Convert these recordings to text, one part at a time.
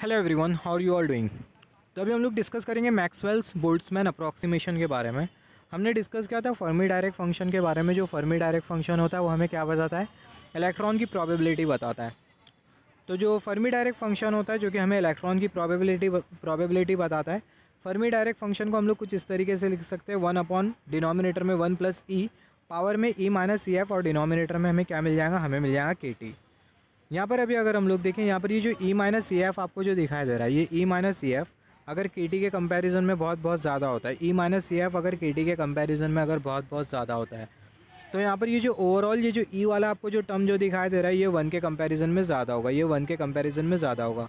Hello everyone, how are you all doing. तो अभी हम लोग डिस्कस करेंगे मैक्सवेल्स बोल्ट्जमैन अप्रॉक्सीमेशन के बारे में। हमने डिस्कस किया था फर्मी डायरेक्ट फंक्शन के बारे में। जो फर्मी डायरेक्ट फंक्शन होता है वो हमें क्या बताता है, इलेक्ट्रॉन की प्रोबेबिलिटी बताता है। तो जो फर्मी डायरेक्ट फंक्शन होता है जो कि हमें इलेक्ट्रॉन की प्रोबेबिलिटी बताता है, फर्मी डायरेक्ट फंक्शन को हम लोग कुछ इस तरीके से लिख सकते हैं, 1 अपॉन डिनोमिनेटर में 1 प्लस ई, पावर में ई माइनस ई एफ, और डिनोमिनेटर में हमें क्या मिल जाएगा, हमें मिल जाएगा के टी। यहाँ पर अभी अगर हम लोग देखें, यहाँ पर ये जो ई माइनस ई एफ आपको जो दिखाई दे रहा है, ये ई माइनस ई एफ अगर के टी के कंपैरिजन में बहुत ज़्यादा होता है, ई माइनस ई एफ अगर के टी के कंपैरिजन में अगर बहुत ज़्यादा होता है, तो यहाँ पर ये जो ओवरऑल ये जो ई वाला आपको जो टर्म जो दिखाई दे रहा है, ये 1 के कंपैरिजन में ज़्यादा होगा, ये 1 के कंपैरिजन में ज़्यादा होगा।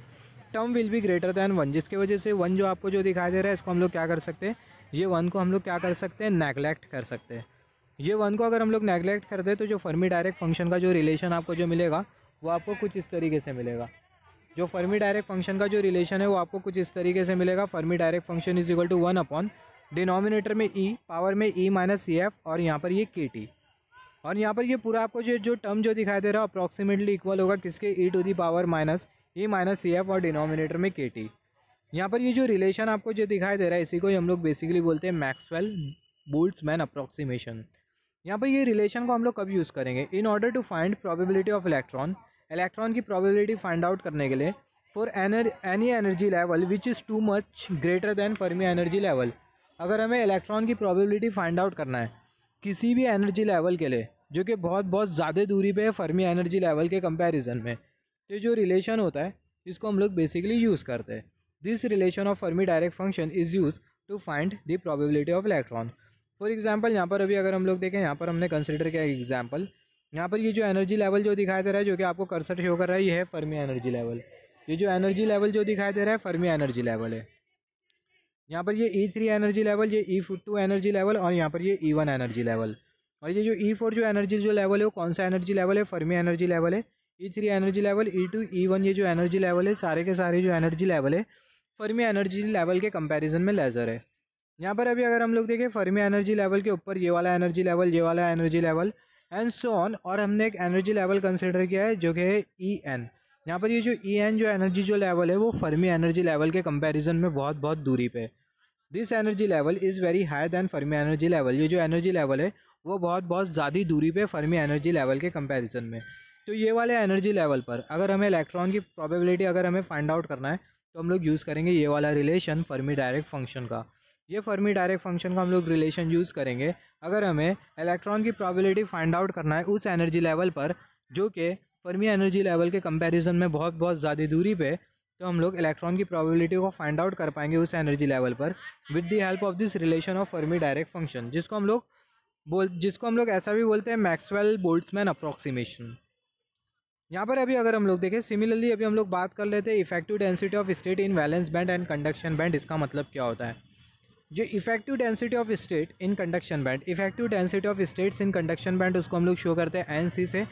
Term will be greater than 1, जिसकी वजह से 1 जो आपको जो दिखाई दे रहा है, इसको हम लोग क्या कर सकते हैं, ये 1 को हम लोग क्या कर सकते हैं, नेगलेक्ट कर सकते हैं। ये 1 को अगर हम लोग नेगलेक्ट करते हैं तो जो फर्मी डायरेक्ट फंक्शन का जो रिलेशन आपको जो मिलेगा वो आपको कुछ इस तरीके से मिलेगा। जो फर्मी डायरेक्ट फंक्शन का जो रिलेशन है वो आपको कुछ इस तरीके से मिलेगा। Fermi direct function is equal to 1 upon denominator में ई, पावर में ई माइनस ई एफ, और यहाँ पर ये के टी। और यहाँ पर ये पूरा आपको जो टर्म जो दिखाई दे रहा है अप्रॉक्सीमेटली इक्वल होगा किसके, E to the power minus E minus E F और डिनोमिनेटर में के टी। यहाँ पर ये जो रिलेशन आपको जो दिखाई दे रहा है, इसी को हम लोग बेसिकली बोलते हैं मैक्सवेल बोल्ट्जमैन अप्रॉक्सीमेशन। यहाँ पर ये रिलेशन को हम लोग कब यूज़ करेंगे, in order to find probability of electron की प्रोबेबिलिटी फाइंड आउट करने के लिए, for any energy level which is too much greater than Fermi energy level. अगर हमें इलेक्ट्रॉन की प्रोबेबिलिटी फाइंड आउट करना है किसी भी एनर्जी लेवल के लिए जो कि बहुत ज़्यादा दूरी पे है फर्मी एनर्जी लेवल के कंपैरिजन में, तो जो रिलेशन होता है इसको हम लोग बेसिकली यूज़ करते हैं। This relation of Fermi direct function is use to find the probability of electron. For example यहाँ पर अभी अगर हम लोग देखें, यहाँ पर हमने कंसिडर किया एग्जाम्पल, यहाँ पर ये जो एनर्जी लेवल जो दिखाई दे रहा है, जो कि आपको कर्सर शो कर रहा है, ये है फर्मी एनर्जी लेवल। ये जो एनर्जी लेवल जो दिखाई दे रहा है फर्मी एनर्जी लेवल है। यहाँ पर ये E3 एनर्जी लेवल, ये E2 एनर्जी लेवल, और यहाँ पर ये E1 एनर्जी लेवल। और ये जो E4 जो एनर्जी जो लेवल है वो कौन सा एनर्जी लेवल है, फर्मी एनर्जी लेवल है। E3 energy level, E2, E1 ये जो एनर्जी लेवल है, सारे के सारे जो एनर्जी लेवल है फर्मी एनर्जी लेवल के कंपैरिजन में लेज़र है। यहाँ पर अभी अगर हम लोग देखें फर्मी एनर्जी लेवल के ऊपर ये वाला एनर्जी लेवल, ये वाला energy level and so on, और हमने एक एनर्जी लेवल कंसिडर किया है जो कि है EN। यहाँ पर ये जो EN जो एनर्जी जो लेवल है वो फर्मी एनर्जी लेवल के कंपैरिजन में बहुत दूरी पे। This energy level is very high than Fermi energy level. ये जो एनर्जी लेवल है वो बहुत ज़्यादा दूरी पे फर्मी एनर्जी लेवल के कंपैरिजन में। तो ये वाले एनर्जी लेवल पर अगर हमें इलेक्ट्रॉन की प्रोबेबिलिटी अगर हमें फाइंड आउट करना है तो हम लोग यूज़ करेंगे ये वाला रिलेशन फर्मी डायरेक्ट फंक्शन का। ये फर्मी डायरेक्ट फंक्शन का हम लोग रिलेशन यूज़ करेंगे अगर हमें इलेक्ट्रॉन की प्रोबेबिलिटी फाइंड आउट करना है उस एनर्जी लेवल पर जो कि फर्मी एनर्जी लेवल के कंपैरिजन में बहुत ज़्यादा दूरी पे। तो हम लोग इलेक्ट्रॉन की प्रोबेबिलिटी को फाइंड आउट कर पाएंगे उस एनर्जी लेवल पर with the help of this relation of Fermi direct function, जिसको हम लोग ऐसा भी बोलते हैं मैक्सवेल बोल्ट्जमैन अप्रॉक्सीमेशन। यहाँ पर अभी अगर हम लोग देखें, सिमिलरली अभी हम लोग बात कर लेते हैं effective density of state in valence band and conduction band. इसका मतलब क्या होता है, जो effective density of state in conduction band, effective density of states in conduction band उसको हम लोग शो करते हैं NC से,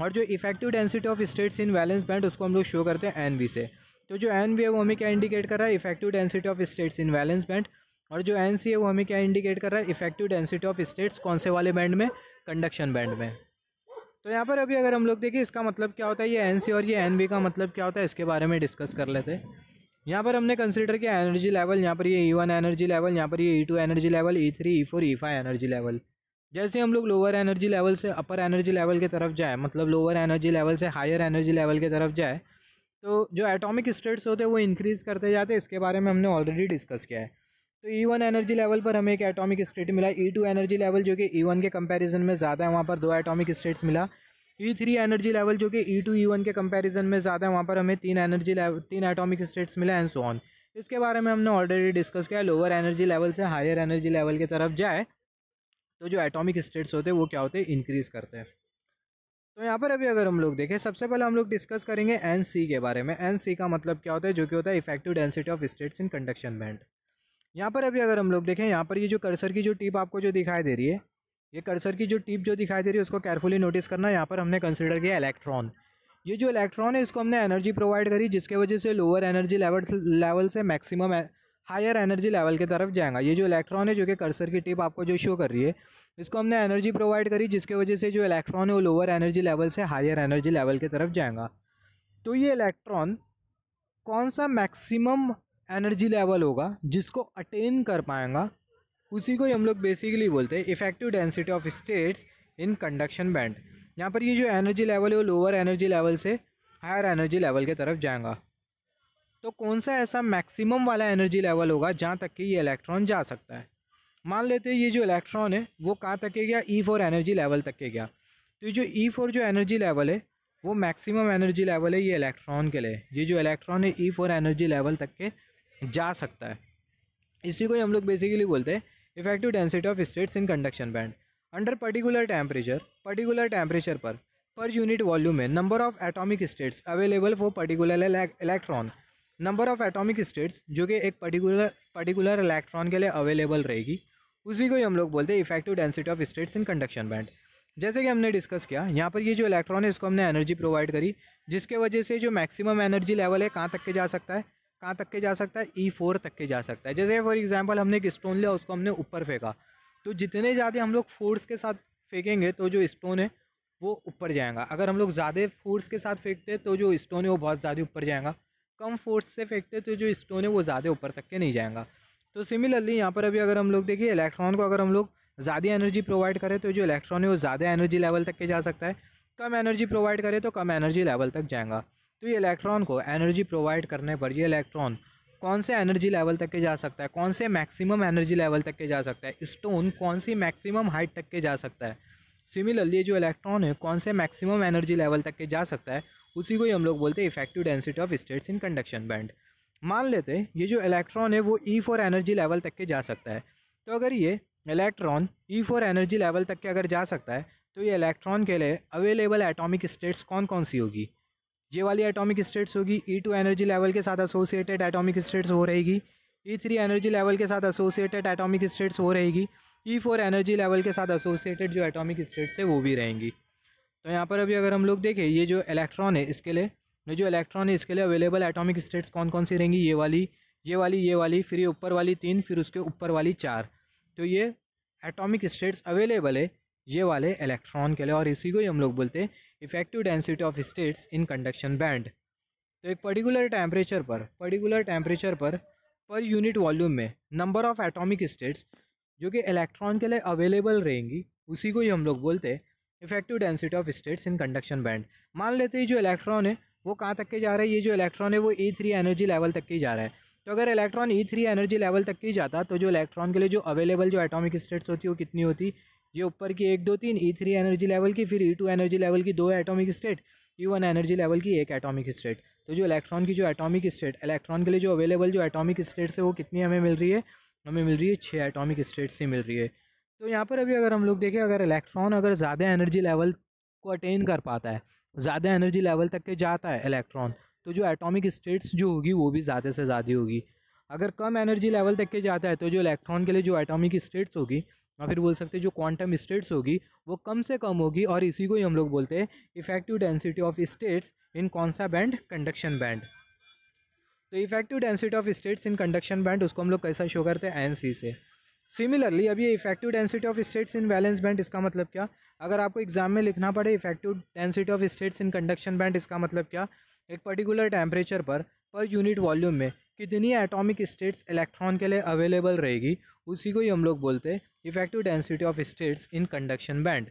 और जो effective density of states in valence band उसको हम लोग शो करते हैं NV से। तो जो NV है वो हमें क्या इंडिकेट कर रहा है, effective density of states in valence band, और जो NC है वो हमें क्या इंडिकेट कर रहा है, इफेक्टिव डेंसिटी ऑफ स्टेट्स कौन से वाले बैंड में, कंडक्शन बैंड में। तो यहाँ पर अभी अगर हम लोग देखें इसका मतलब क्या होता है, ये NC और ये NV का मतलब क्या होता है, इसके बारे में डिस्कस कर लेते हैं। यहाँ पर हमने कंसिडर किया एनर्जी लेवल, यहाँ पर ये E1 एनर्जी लेवल, यहाँ पर ये E2 energy level, E3, E4, E5 energy level. जैसे हम लोग लोअर एनर्जी लेवल से अपर एनर्जी लेवल की तरफ जाए, मतलब लोअर एनर्जी लेवल से हायर एनर्जी लेवल की तरफ जाए, तो जो एटॉमिक स्टेट्स होते हैं वो इंक्रीज़ करते जाते हैं। इसके बारे में हमने ऑलरेडी डिस्कस किया है। तो E1 एनर्जी लेवल पर हमें एक एटॉमिक स्टेट मिला, E2 एनर्जी लेवल जो कि E1 के कंपैरिजन में ज़्यादा है, वहाँ पर 2 एटॉमिक स्टेट्स मिला। E3 एनर्जी लेवल जो कि E2 E1 के कंपैरिजन में ज़्यादा है, वहाँ पर हमें 3 एटॉमिक स्टेट्स मिला एंड सो ऑन। इसके बारे में हमने ऑलरेडी डिस्कस किया। लोअर एनर्जी लेवल से हायर एनर्जी लेवल की तरफ जाए तो जो एटॉमिक स्टेट्स होते हैं वो क्या होते हैं, इंक्रीज़ करते हैं। तो यहाँ पर अभी अगर हम लोग देखें, सबसे पहले हम लोग डिस्कस करेंगे NC के बारे में। NC का मतलब क्या होता है, जो कि होता है effective density of states in conduction band. यहाँ पर अभी अगर हम लोग देखें, यहाँ पर ये जो कर्सर की जो टिप आपको जो दिखाई दे रही है, ये कर्सर की जो टिप जो दिखाई दे रही है उसको केयरफुली नोटिस करना। यहाँ पर हमने कंसिडर किया इलेक्ट्रॉन। ये जो इलेक्ट्रॉन है इसको हमने एनर्जी प्रोवाइड करी, जिसके वजह से लोअर एनर्जी लेवल से मैक्सिमम हायर एनर्जी लेवल की तरफ जाएगा। ये जो इलेक्ट्रॉन है जो कि कर्सर की टिप आपको जो शो कर रही है, इसको हमने एनर्जी प्रोवाइड करी, जिसके वजह से जो इलेक्ट्रॉन है वो लोअर एनर्जी लेवल से हायर एनर्जी लेवल की तरफ जाएगा। तो ये इलेक्ट्रॉन कौन सा मैक्सिमम एनर्जी लेवल होगा जिसको अटेन कर पाएगा, उसी को ही हम लोग बेसिकली बोलते हैं effective density of states in conduction band. यहाँ पर ये जो एनर्जी लेवल है वो लोअर एनर्जी लेवल से हायर एनर्जी लेवल की तरफ जाएगा। तो कौन सा ऐसा मैक्सिमम वाला एनर्जी लेवल होगा जहाँ तक कि ये इलेक्ट्रॉन जा सकता है। मान लेते हैं ये जो इलेक्ट्रॉन है वो कहाँ तक के गया, E4 एनर्जी लेवल तक के गया। तो ये जो E4 जो एनर्जी लेवल है वो मैक्सिमम एनर्जी लेवल है ये इलेक्ट्रॉन के लिए। ये जो इलेक्ट्रॉन है E4 एनर्जी लेवल तक के जा सकता है। इसी को ही हम लोग बेसिकली बोलते हैं effective density of states in conduction band. Under particular temperature per unit volume में number of atomic states available for particular electron. Number of atomic states जो कि एक पर्टिकुलर इलेक्ट्रॉन के लिए अवेलेबल रहेगी, उसी को ही हम लोग बोलते हैं effective density of states in conduction band. जैसे कि हमने डिस्कस किया, यहाँ पर ये जो इलेक्ट्रॉन है इसको हमने एनर्जी प्रोवाइड करी, जिसके वजह से जो मैक्सिमम एनर्जी लेवल है कहाँ तक के जा सकता है, कहाँ तक के जा सकता है, E4 तक के जा सकता है। जैसे फॉर एग्जांपल हमने एक स्टोन लिया, उसको हमने ऊपर फेंका, तो जितने ज़्यादा हम लोग फोर्स के साथ फेंकेंगे तो जो स्टोन है वो ऊपर जाएगा। अगर हम लोग ज़्यादा फोर्स के साथ फेंकते हैं तो जो स्टोन है वो बहुत ज़्यादा ऊपर जाएगा। कम फोर्स से फेंकते तो जो स्टोन है वो ज़्यादा ऊपर तक के नहीं जाएगा। तो सिमिलरली यहाँ पर अभी अगर हम लोग देखिए इलेक्ट्रॉन को अगर हम लोग ज़्यादा एनर्जी प्रोवाइड करें तो जो इलेक्ट्रॉन है वो ज़्यादा एनर्जी लेवल तक के जा सकता है, कम एनर्जी प्रोवाइड करें तो कम एनर्जी लेवल तक जाएगा। तो ये इलेक्ट्रॉन को एनर्जी प्रोवाइड करने पर ये इलेक्ट्रॉन कौन से एनर्जी लेवल तक के जा सकता है, कौन से मैक्सिमम एनर्जी लेवल तक के जा सकता है, स्टोन कौन सी मैक्सिमम हाइट तक के जा सकता है। सिमिलरली जो इलेक्ट्रॉन है कौन से मैक्सिमम एनर्जी लेवल तक के जा सकता है, उसी को ही हम लोग बोलते हैं effective density of states in conduction band. मान लेते हैं ये जो इलेक्ट्रॉन है वो E4 एनर्जी लेवल तक के जा सकता है। तो अगर ये इलेक्ट्रॉन E4 एनर्जी लेवल तक के अगर जा सकता है तो ये इलेक्ट्रॉन के लिए अवेलेबल एटॉमिक स्टेट्स कौन कौन सी होगी, ये वाली एटॉमिक स्टेट्स होगी। E2 एनर्जी लेवल के साथ एसोसिएटेड एटॉमिक स्टेट्स हो रहेगी, E3 एनर्जी लेवल के साथ एसोसिएटेड एटॉमिक स्टेट्स हो रहेगी, E4 एनर्जी लेवल के साथ एसोसिएटेड जो एटॉमिक स्टेट्स है वो भी रहेंगी। तो यहाँ पर अभी अगर हम लोग देखें ये जो इलेक्ट्रॉन है इसके लिए, ये जो इलेक्ट्रॉन है इसके लिए अवेलेबल एटॉमिक स्टेट्स कौन कौन सी रहेंगी, ये वाली, ये वाली, ये वाली, फिर ये ऊपर वाली 3, फिर उसके ऊपर वाली 4। तो ये एटॉमिक स्टेट्स अवेलेबल है ये वाले इलेक्ट्रॉन के लिए, और इसी को ही हम लोग बोलते हैं effective density of states in conduction band. तो एक particular temperature per unit volume में नंबर ऑफ एटॉमिक स्टेट्स जो कि इलेक्ट्रॉन के लिए अवेलेबल रहेंगी, उसी को ही हम लोग बोलते हैं effective density of states in conduction band. मान लेते हैं जो इलेक्ट्रॉन है वो कहाँ तक के जा रहा है, ये जो इलेक्ट्रॉन है वो E3 एनर्जी लेवल तक के ही जा रहा है। तो अगर इलेक्ट्रॉन E3 एनर्जी लेवल तक के ही जाता तो जो इलेक्ट्रॉन के लिए जो अवेलेबल जो एटॉमिक स्टेट्स होती है वो कितनी होती, ये ऊपर की 1 2 3 E3 एनर्जी लेवल की, फिर E2 एनर्जी लेवल की 2 atomic state, E1 energy level की 1 एटॉमिक स्टेट। तो जो इलेक्ट्रॉन की जो एटॉमिक स्टेट, इलेक्ट्रॉन के लिए जो अवेलेबल जो एटॉमिक स्टेट्स है वो कितनी हमें मिल रही है, हमें मिल रही है 6 एटॉमिक स्टेट्स ही मिल रही है। तो यहाँ पर अभी अगर हम लोग देखें, अगर इलेक्ट्रॉन अगर ज़्यादा एनर्जी लेवल को अटेन कर पाता है, ज़्यादा एनर्जी लेवल तक के जाता है इलेक्ट्रॉन, तो जो एटॉमिक स्टेट्स जो होगी वो भी ज़्यादा से ज़्यादा होगी। अगर कम एनर्जी लेवल तक के जाता है तो जो इलेक्ट्रॉन के लिए जो एटॉमिक स्टेट्स होगी, या फिर बोल सकते हैं जो क्वांटम स्टेट्स होगी, वो कम से कम होगी, और इसी को ही हम लोग बोलते हैं इफेक्टिव डेंसिटी ऑफ स्टेट्स इन कौन सा बैंड, कंडक्शन बैंड। तो effective density of states in conduction band उसको हम लोग कैसा शो करते हैं, NC से। सिमिलरली अब ये effective density of states in valence band, इसका मतलब क्या, अगर आपको एग्जाम में लिखना पड़े effective density of states in conduction band, इसका मतलब क्या, एक particular temperature per unit volume में कितनी एटॉमिक स्टेट्स इलेक्ट्रॉन के लिए अवेलेबल रहेगी, उसी को ही हम लोग बोलते हैं effective density of states in conduction band.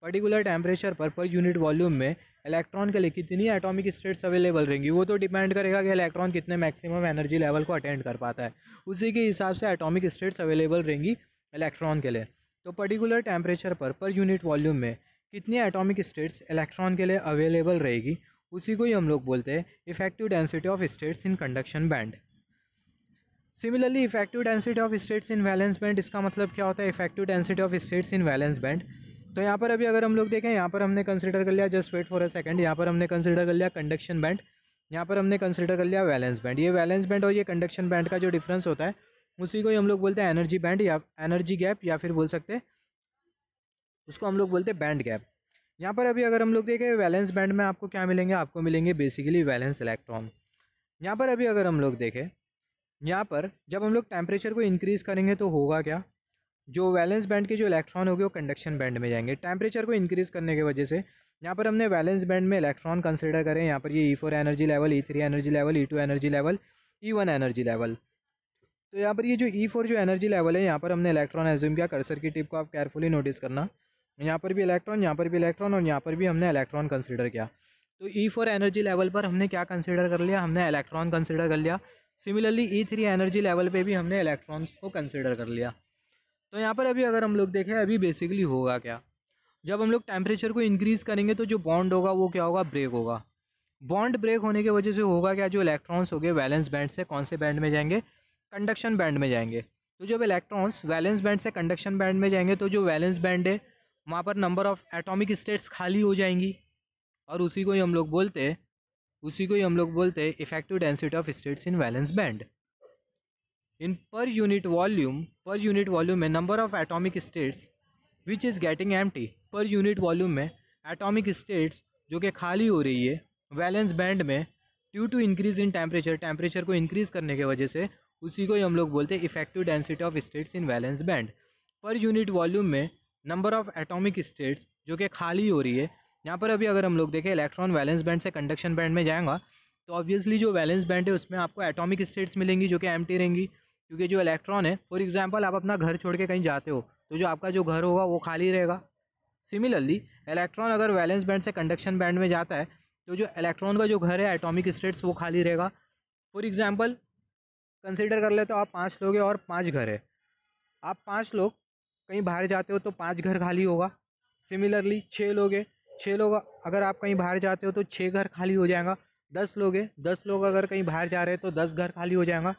Particular temperature per unit volume में इलेक्ट्रॉन के लिए कितनी एटॉमिक स्टेट्स अवेलेबल रहेंगी, वो तो डिपेंड करेगा कि इलेक्ट्रॉन कितने मैक्सिमम एनर्जी लेवल को अटेंड कर पाता है, उसी के हिसाब से एटॉमिक स्टेट्स अवेलेबल रहेंगी इलेक्ट्रॉन के लिए। तो particular temperature per unit volume में कितनी एटॉमिक स्टेट्स इलेक्ट्रॉन के लिए अवेलेबल रहेगी, उसी को ही हम लोग बोलते हैं effective density of states in conduction band. Similarly effective density of states in valence band, इसका मतलब क्या होता है, effective density of states in valence band. तो यहाँ पर अभी अगर हम लोग देखें, यहाँ पर हमने कंसिडर कर लिया, just wait for a second, यहाँ पर हमने कंसिडर कर लिया कंडक्शन बैंड, यहाँ पर हमने कंसिडर कर लिया वैलेंस बैंड। ये वैलेंस बैंड और ये कंडक्शन बैंड का जो डिफरेंस होता है उसी को ही हम लोग बोलते हैं एनर्जी बैंड या एनर्जी गैप, या फिर बोल सकते हैं उसको हम लोग बोलते हैं बैंड गैप। यहाँ पर अभी अगर हम लोग देखें वैलेंस बैंड में आपको क्या मिलेंगे, आपको मिलेंगे बेसिकली वैलेंस इलेक्ट्रॉन। यहाँ पर अभी अगर हम लोग देखें, यहाँ पर जब हम लोग टेम्परेचर को इंक्रीज़ करेंगे तो होगा क्या, जो वैलेंस बैंड के जो इलेक्ट्रॉन होंगे वो कंडक्शन बैंड में जाएंगे। टेम्परेचर को इंक्रीज़ करने की वजह से यहाँ पर हमने वैलेंस बैंड में इलेक्ट्रॉन कंसिडर करें, यहाँ पर ये E4 energy level, E3 energy level, E2 energy level, E1 energy level. तो यहाँ पर ये जो E4 जो एनर्जी लेवल है, यहाँ पर हमने इलेक्ट्रॉन एज्यूम किया। कर्सर की टिप को आप केयरफुली नोटिस करना, यहाँ पर भी इलेक्ट्रॉन, यहाँ पर भी इलेक्ट्रॉन और यहाँ पर भी हमने इलेक्ट्रॉन कंसिडर किया। तो E4 एनर्जी लेवल पर हमने क्या कंसिडर कर लिया, हमने इलेक्ट्रॉन कंसिडर कर लिया। सिमिलरली E3 एनर्जी लेवल पे भी हमने इलेक्ट्रॉन्स को कंसिडर कर लिया। तो यहाँ पर अभी अगर हम लोग देखें, अभी बेसिकली होगा क्या, जब हम लोग टेम्परेचर को इंक्रीज़ करेंगे तो जो बॉन्ड होगा वो क्या होगा, ब्रेक होगा। बॉन्ड ब्रेक होने की वजह से होगा क्या, जो इलेक्ट्रॉन्स हो गए वैलेंस बैंड से कौन से बैंड में जाएंगे, कंडक्शन बैंड में जाएंगे। तो जब इलेक्ट्रॉन्स वैलेंस बैंड से कंडक्शन बैंड में जाएंगे तो जो वैलेंस बैंड है वहाँ पर नंबर ऑफ एटॉमिक स्टेट्स खाली हो जाएंगी, और उसी को ही हम लोग बोलते हैं effective density of states in valence band. In per unit volume में number of atomic states which is getting empty, per unit volume में एटॉमिक स्टेट्स जो कि खाली हो रही है वैलेंस बैंड में due to increase in temperature को इंक्रीज़ करने की वजह से, उसी को ही हम लोग बोलते हैं effective density of states in valence band. पर यूनिट वॉल्यूम में नंबर ऑफ एटॉमिक स्टेट्स जो कि खाली हो रही है, यहाँ पर अभी अगर हम लोग देखें इलेक्ट्रॉन वैलेंस बैंड से कंडक्शन बैंड में जाएगा तो ऑब्वियसली जो वैलेंस बैंड है उसमें आपको एटॉमिक स्टेट्स मिलेंगी जो कि एम्प्टी रहेंगी, क्योंकि जो इलेक्ट्रॉन है, फॉर एग्जांपल आप अपना घर छोड़ के कहीं जाते हो तो जो आपका जो घर होगा वो खाली रहेगा। सिमिलरली इलेक्ट्रॉन अगर वैलेंस बैंड से कंडक्शन बैंड में जाता है तो जो इलेक्ट्रॉन का जो घर है एटॉमिक स्टेट्स वो खाली रहेगा। फॉर एग्जांपल कंसिडर कर लेते हो आप 5 लोग हैं और 5 घर है, आप 5 लोग कहीं बाहर जाते हो तो 5 घर खाली होगा। सिमिलरली 6 लोग हैं, 6 लोग अगर आप कहीं बाहर जाते हो तो 6 घर खाली हो जाएगा। 10 लोग हैं, 10 लोग अगर कहीं बाहर जा रहे हैं तो 10 घर खाली हो जाएगा।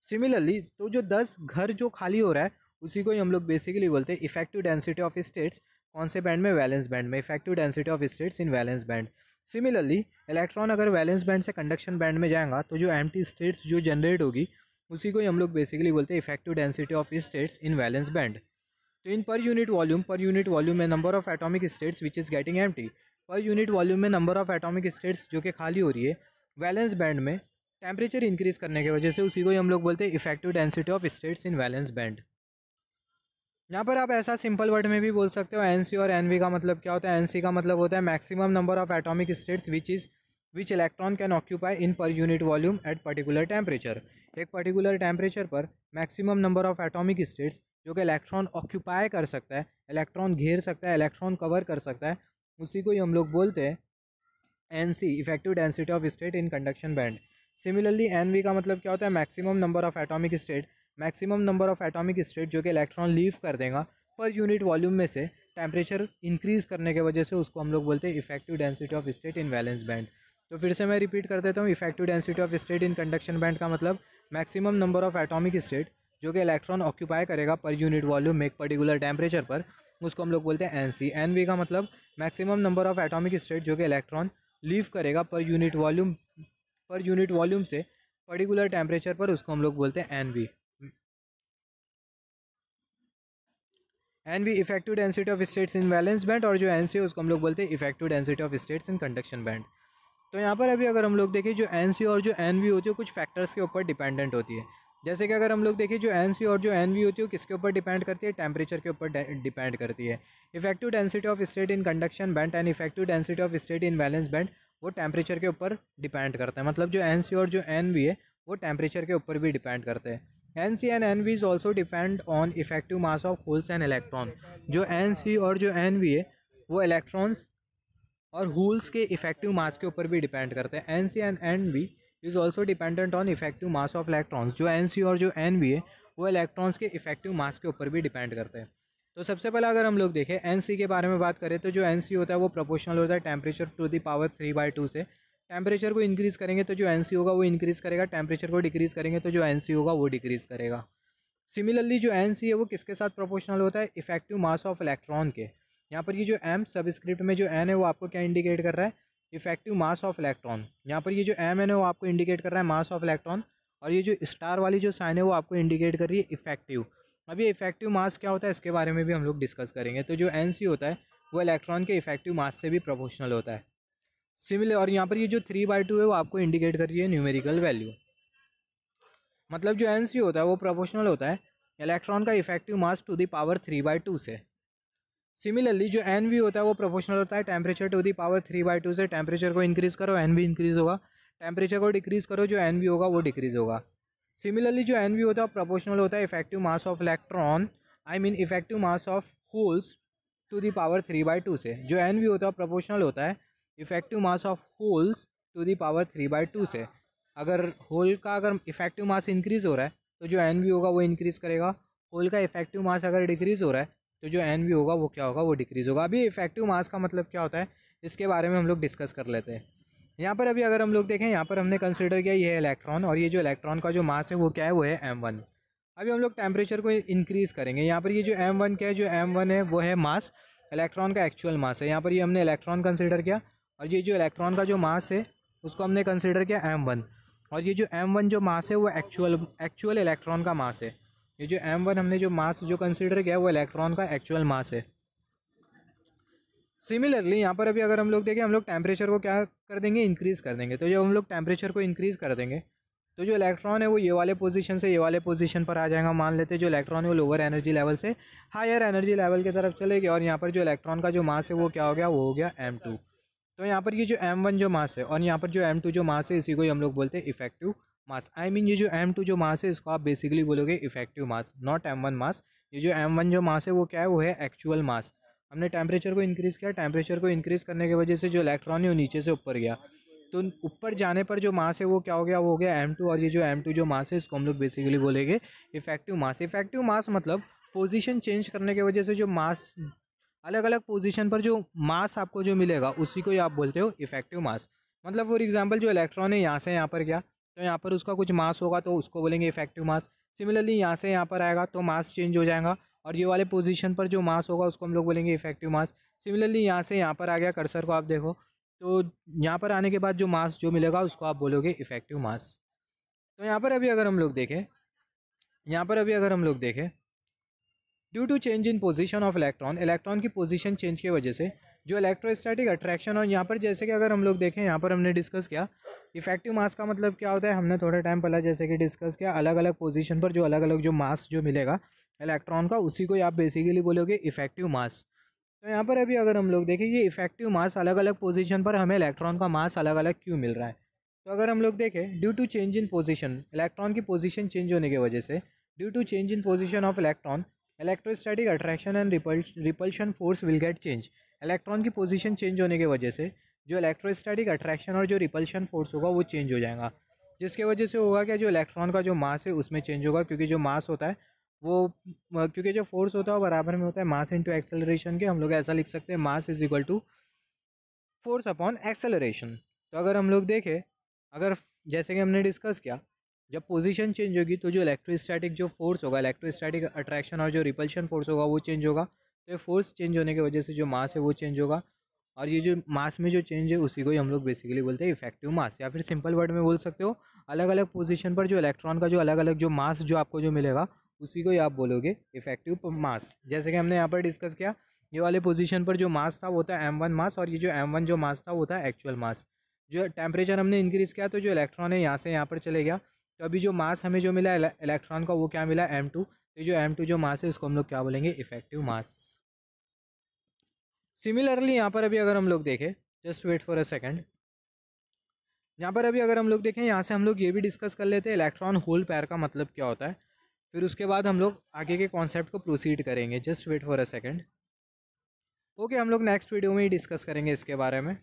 सिमिलरली तो जो 10 घर जो खाली हो रहा है उसी को ही हम लोग बेसिकली बोलते हैं इफेक्टिव डेंसिटी ऑफ स्टेट्स, कौन से बैंड में, वैलेंस बैंड में, effective density of states in valence band. Similarly electron अगर वैलेंस बैंड से कंडक्शन बैंड में जाएगा तो जो एम्प्टी स्टेट्स जो जनरेट होगी उसी को ही हम लोग बेसिकली बोलते हैं effective density of states in valence band. तो इन पर यूनिट वॉल्यूम में number of atomic states which is getting empty, per unit volume में नंबर ऑफ एटॉमिक स्टेट्स जो कि खाली हो रही है वैलेंस बैंड में टेम्परेचर इंक्रीज़ करने की वजह से, उसी को ही हम लोग बोलते हैं effective density of states in valence band. यहाँ पर आप ऐसा सिंपल वर्ड में भी बोल सकते हो, एन सी और एन वी का मतलब क्या होता है। एन सी का मतलब होता है maximum number of atomic states which electron can occupy in per unit volume at particular temperature. एक पर्टिकुलर टेम्परेचर पर maximum number of atomic states जो कि इलेक्ट्रॉन ऑक्यूपाई कर सकता है, इलेक्ट्रॉन घेर सकता है, इलेक्ट्रॉन कवर कर सकता है, उसी को ही हम लोग बोलते हैं N C, effective density of state in conduction band. Similarly N V का मतलब क्या होता है, maximum number of atomic state जो कि इलेक्ट्रॉन लीव कर देगा पर यूनिट वॉल्यूम में से टेम्परेचर इंक्रीज़ करने की वजह से, उसको हम लोग बोलते हैं effective density of state in valence band. तो फिर से मैं रिपीट कर देता हूँ, effective density of state in conduction band का मतलब maximum number of atomic state जो कि इलेक्ट्रॉन ऑक्यूपाई करेगा पर यूनिट वॉल्यूम में एक पर्टिकुलर टेम्परेचर पर, उसको हम लोग बोलते हैं एन सी। एन वी का मतलब maximum number of atomic state जो कि इलेक्ट्रॉन लीव करेगा पर यूनिट वॉल्यूम से पर्टिकुलर टेम्परेचर पर, उसको हम लोग बोलते हैं N V. N V effective density of states in valence band, और जो एन सी है उसको हम लोग बोलते हैं effective density of states in conduction band. तो यहाँ पर अभी अगर हम लोग देखें, जो एन सी और जो एन वी होती है कुछ फैक्टर्स के ऊपर डिपेंडेंट होती है। जैसे कि अगर हम लोग देखें, जो एन सी और जो एन वी होती है वो किसके ऊपर डिपेंड करती है, टेम्परेचर के ऊपर डिपेंड करती है। Effective density of state in conduction band and effective density of state in valence band वो टेम्परेचर के ऊपर डिपेंड करता है। मतलब जो एन सी और जो एन वी है वो टेम्परेचर के ऊपर भी डिपेंड करते हैं। N C and N V is also depend on effective mass of holes and electron. जो एन सी और जो एन वी है वो इलेक्ट्रॉन्स और होल्स के इफेक्टिव मास के ऊपर भी डिपेंड करते हैं। N C and N V is also dependent on effective mass of electrons. जो एन सी और जो एन वी है वो इलेक्ट्रॉन्स के इफेक्टिव मास के ऊपर भी डिपेंड करते हैं। तो सबसे पहले अगर हम लोग देखें एन सी के बारे में बात करें, तो जो एन सी होता है वो प्रोपोर्शनल होता है टेम्परेचर टू द पावर 3/2 से। टेम्परेचर को इंक्रीज़ करेंगे तो जो एन सी होगा वो इंक्रीज़ करेगा, टेम्परेचर को डिक्रीज़ करेंगे तो जो एन सी होगा वो डिक्रीज़ करेगा। सिमिलरली जो एन सी है वो किसके साथ प्रोपोर्शनल होता है, इफेक्टिव मास ऑफ इलेक्ट्रॉन के। यहाँ पर ये जो एम सबस्क्रिप्ट में जो एन है वो आपको क्या इंडिकेट कर रहा है, इफेक्टिव मास ऑफ इलेक्ट्रॉन। यहाँ पर ये जो एम एन है वो आपको इंडिकेट कर रहा है मास ऑफ इलेक्ट्रॉन, और ये जो स्टार वाली जो साइन है वो आपको इंडिकेट कर रही है इफेक्टिव। अब ये इफेक्टिव मास क्या होता है इसके बारे में भी हम लोग डिस्कस करेंगे। तो जो एन सी होता है वो इलेक्ट्रॉन के इफेक्टिव मास से भी प्रोपोर्शनल होता है। सिमिलर, और यहाँ पर ये जो 3/2 है वो आपको इंडिकेट कर रही है न्यूमेरिकल वैल्यू। मतलब जो एन सी होता है वो प्रोपोर्शनल होता है इलेक्ट्रॉन का effective mass to the power 3/2 से। सिमिलरली जो एन वी होता है वो प्रोपोर्शनल होता है टेम्परेचर टू दी पावर 3/2 से। टेम्परेचर को इंक्रीज़ करो एन वी इंक्रीज़ होगा, टेम्परेचर को डिक्रीज़ करो जो एन वी होगा वो डिक्रीज़ होगा। सिमिलरली जो एन वी होता है प्रोपोर्शनल होता है effective mass of electron, I mean effective mass of holes to the power 3/2 से। जो एन वी होता है प्रोपोर्शनल होता है effective mass of holes to the power 3/2 से। अगर होल का अगर इफेक्टिव मास इंक्रीज़ हो रहा है तो जो एन वी होगा वो इंक्रीज़ करेगा। होल का इफेक्टिव मास अगर डिक्रीज़ हो रहा है तो जो एन वी होगा वो क्या होगा, वो डिक्रीज़ होगा। अभी इफेक्टिव मास का मतलब क्या होता है इसके बारे में हम लोग डिस्कस कर लेते हैं। यहाँ पर अभी अगर हम लोग देखें, यहाँ पर हमने कंसिडर किया ये है इलेक्ट्रॉन, और ये जो इलेक्ट्रॉन का जो मास है वो क्या है, वो है m1। अभी हम लोग टेम्परेचर को इंक्रीज़ करेंगे। यहाँ पर ये जो m1 क्या है, जो m1 है वो है मास, इलेक्ट्रॉन का एक्चुअल मास है। यहाँ पर ये हमने इलेक्ट्रॉन कंसिडर किया, और ये जो इलेक्ट्रॉन का जो मास है उसको हमने कंसिडर किया m1, और ये जो m1 जो मास है वो एक्चुअल इलेक्ट्रॉन का मास है। ये जो m1 हमने जो मास जो कंसिडर किया वो इलेक्ट्रॉन का एक्चुअल मास है। सिमिलरली यहाँ पर अभी अगर हम लोग देखें, हम लोग टेम्परेचर को क्या कर देंगे, इंक्रीज़ कर देंगे। तो जब हम लोग टेम्परेचर को इंक्रीज़ कर देंगे तो जो इलेक्ट्रॉन है वो ये वाले पोजीशन से ये वाले पोजीशन पर आ जाएगा। मान लेते हैं जो इलेक्ट्रॉन है वो लोअर एनर्जी लेवल से हायर एनर्जी लेवल की तरफ चलेगी, और यहाँ पर जो इलेक्ट्रॉन का जो मास है वो क्या हो गया, वो हो गया m2। तो यहाँ पर ये जो m1 जो मास है और यहाँ पर जो m2 जो मास है इसी को ही हम लोग बोलते हैं इफेक्टिव मास। आई मीन ये जो m2 जो मास है इसको आप बेसिकली बोलोगे इफेक्टिव मास, नॉट m1 मास। ये जो m1 जो मास है वो क्या है, वो है एक्चुअल मास। हमने टेम्परेचर को इंक्रीज़ किया, टेम्परेचर को इंक्रीज़ करने की वजह से जो इलेक्ट्रॉन है वो नीचे से ऊपर गया, तो ऊपर जाने पर जो मास है वो क्या हो गया, वो हो गया m2। और ये जो m2 जो मास है इसको हम लोग बेसिकली बोलेंगे इफेक्टिव मास। इफेक्टिव मास मतलब पोजीशन चेंज करने की वजह से जो मास, अलग अलग पोजीशन पर जो मास आपको जो मिलेगा उसी को ही आप बोलते हो इफेक्टिव मास। मतलब फॉर एग्जांपल जो इलेक्ट्रॉन है यहाँ से यहाँ पर गया तो यहाँ पर उसका कुछ मास होगा तो उसको बोलेंगे इफेक्टिव मास। सिमिलरली यहाँ से यहाँ पर आएगा तो मास चेंज हो जाएगा, और ये वाले पोजीशन पर जो मास होगा उसको हम लोग बोलेंगे इफेक्टिव मास। सिमिलरली यहाँ से यहाँ पर आ गया, कर्सर को आप देखो तो यहाँ पर आने के बाद जो मास जो मिलेगा उसको आप बोलोगे इफेक्टिव मास। तो यहाँ पर अभी अगर हम लोग देखें, यहाँ पर अभी अगर हम लोग देखें, due to change in position of electron, electron की पोजीशन चेंज की वजह से जो इलेक्ट्रोस्टैटिक अट्रैक्शन, और यहाँ पर जैसे कि अगर हम लोग देखें, यहाँ पर हमने डिस्कस किया इफेक्टिव मास का मतलब क्या होता है, हमने थोड़े टाइम पहले जैसे कि डिस्कस किया, अलग अलग पोजीशन पर जो अलग अलग जो मास जो मिलेगा इलेक्ट्रॉन का उसी को आप बेसिकली बोलोगे इफेक्टिव मास। तो यहाँ पर अभी अगर हम लोग देखें ये इफेक्टिव मास अलग अलग पोजीशन पर हमें इलेक्ट्रॉन का मास अलग अलग क्यों मिल रहा है। तो अगर हम लोग देखें due to change in position, electron की पोजीशन चेंज होने की वजह से, due to change in position of electron electrostatic attraction and repulsion force will get change. Electron की पोजीशन चेंज होने की वजह से जो इलेक्ट्रोस्टैटिक अट्रैक्शन और जो रिपल्शन फोर्स होगा वो चेंज हो जाएगा, जिसके वजह से होगा क्या, जो इलेक्ट्रॉन का जो मास है उसमें चेंज होगा, क्योंकि जो मास होता है वो, क्योंकि जो फोर्स होता है वो बराबर में होता है मास इंटू एक्सेलरेशन के। हम लोग ऐसा लिख सकते हैं mass is equal to force upon acceleration. तो अगर हम लोग देखें, अगर जैसे कि हमने डिस्कस किया, जब पोजीशन चेंज होगी तो जो इलेक्ट्रोस्टैटिक जो फोर्स होगा, इलेक्ट्रोस्टैटिक अट्रैक्शन और जो रिपल्शन फोर्स होगा वो चेंज होगा। तो फोर्स चेंज होने की वजह से जो मास है वो चेंज होगा, और ये जो मास में जो चेंज है उसी को ही हम लोग बेसिकली बोलते हैं इफेक्टिव मास। या फिर सिंपल वर्ड में बोल सकते हो, अलग अलग पोजीशन पर जो इलेक्ट्रॉन का जो अलग अलग जो मास जो आपको जो मिलेगा उसी को ही आप बोलोगे इफेक्टिव मास। जैसे कि हमने यहाँ पर डिस्कस किया, ये वाले पोजीशन पर जो मास था वो था m1 मास, और ये जो m1 जो मास था वो था एक्चुअल मास। जो टेम्परेचर हमने इंक्रीज़ किया तो जो इलेक्ट्रॉन है यहाँ से यहाँ पर चले गया, तो अभी जो मास हमें जो मिला इलेक्ट्रॉन का वो क्या मिला, m2। तो जो m2 जो मास है इसको हम लोग क्या बोलेंगे, इफेक्टिव मास। सिमिलरली यहाँ पर अभी अगर हम लोग देखें, just wait for a second, यहाँ पर अभी अगर हम लोग देखें, यहाँ से हम लोग ये भी डिस्कस कर लेते हैं इलेक्ट्रॉन होल पेयर का मतलब क्या होता है, फिर उसके बाद हम लोग आगे के कॉन्सेप्ट को प्रोसीड करेंगे। Just wait for a second. Okay, हम लोग नेक्स्ट वीडियो में ही डिस्कस करेंगे इसके बारे में।